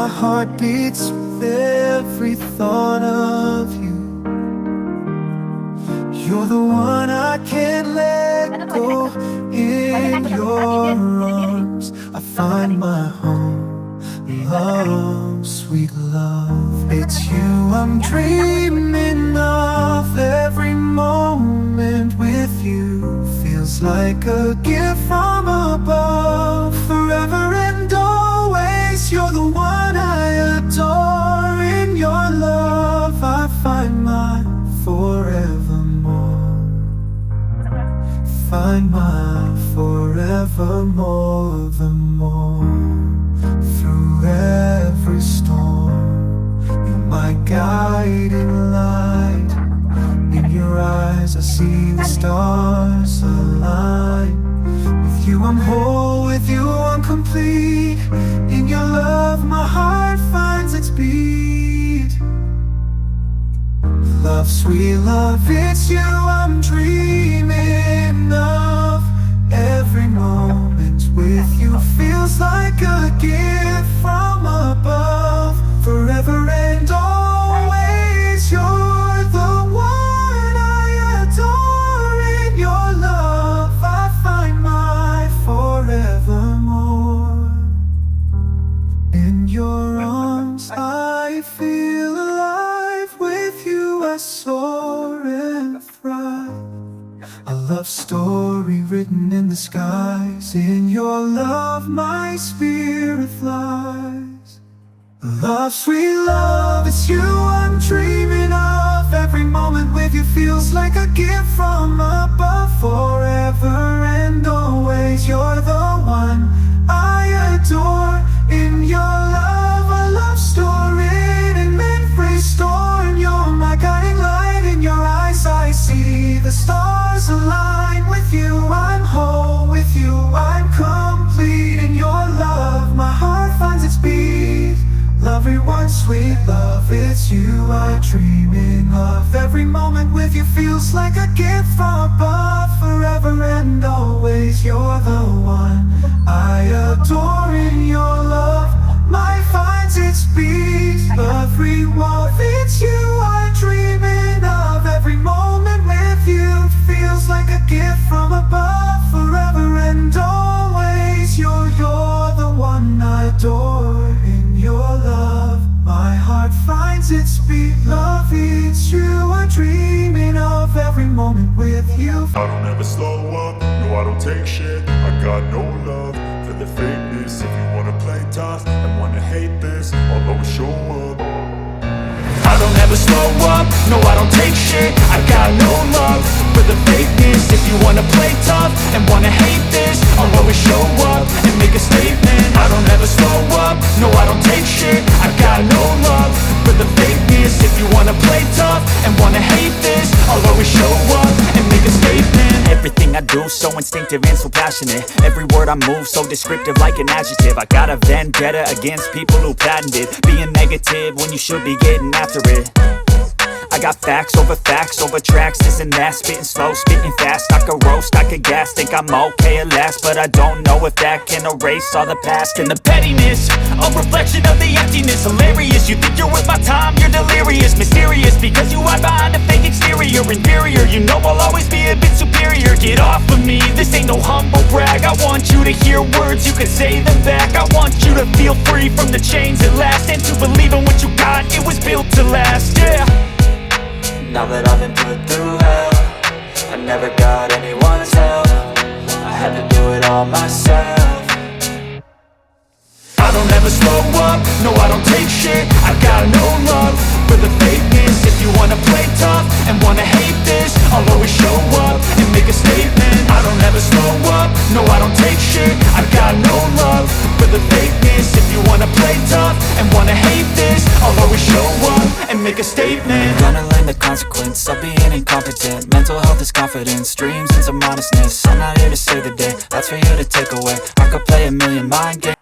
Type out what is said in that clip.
my heart beats with every thought of you. You're the one I can't let go. In your arms I find my home. Love, sweet love, it's you I'm dreaming of. Every moment with you feels like a gift from above. Forever and always, you're the one I adore. In your love I find my forevermore. Find my forevermore, the more. Through every storm, you're my guiding light. In your eyes I see the stars align. With you I'm whole, with you I'm complete. In your love my heart finds its beat. Love, sweet love, it's you I'm dreaming of. Every moment with you feels like a gift from above. Forever and always, you're the one I adore. In your love I find my forevermore. In your arms I feel alive. With you I soar and thrive. A love story written in the skies. In your love my spirit flies. Love, sweet love, it's you I'm dreaming of. Every moment with you feels like a gift from above. Forever and always, you're the one I adore. In your love a love story and meant restored. You're my guiding light. In your eyes I see the stars align. With you I'm whole, with you I'm complete. In your love my heart finds its beat. Love, everyone, sweet love, it's you I'm dreaming of. Every moment with you feels like a gift from above. Forever and always, you're the one I adore. In your love my finds its beat. Everyone, it's you I'm dreaming of. Every moment with you feels like a gift from above. Forever and always, you're the one I adore. In your love my heart finds its beat. Love, it's you I'm dreaming of. Every moment with you. I don't ever slow up, no I don't take shit. I got no love for the fakeness. If you wanna play tough and wanna hate this, I'll always show up. I don't ever slow up, no I don't take shit. I got no love for the fakeness. If you wanna play tough and wanna hate this, I'll always show up and make a statement. I don't ever slow up, no I don't take shit. I got no love for the fakeness. If you wanna play tough and wanna hate this, I'll always show up and make a statement. Everything I do so instinctive and so passionate. Every word I move so descriptive like an adjective. I got a vendetta against people who patented being negative when you should be getting after it. I got facts over tracks, this and that. Spitting slow, spitting fast. I could roast, I could gas. Think I'm okay at last, but I don't know if that can erase all the past. And the pettiness, a reflection of the emptiness. Hilarious, you think you're worth my time, you're delirious. Mysterious, because you hide behind a fake exterior. Inferior, you know I'll always be a bit superior. Get off of me, this ain't no humble brag. I want you to hear words, you can say them back. I want you to feel free from the chains at last, and to believe in what you got, it was built to last, yeah. Now that I've been put through hell, I never got anyone's help. I had to do it all myself. I don't ever slow up, no I don't take shit. I got no love for the fakeness. If you wanna play tough and wanna hate this, I'll always show up and make a statement. I don't ever slow up, no I don't take shit. I got no love for the fakeness. If you wanna play tough and wanna hate this, I'll always show up and make a statement. Gonna learn the consequence of being incompetent. Mental health is confidence, dreams and some honestness. I'm not here to save the day, that's for you to take away. I could play a million mind games,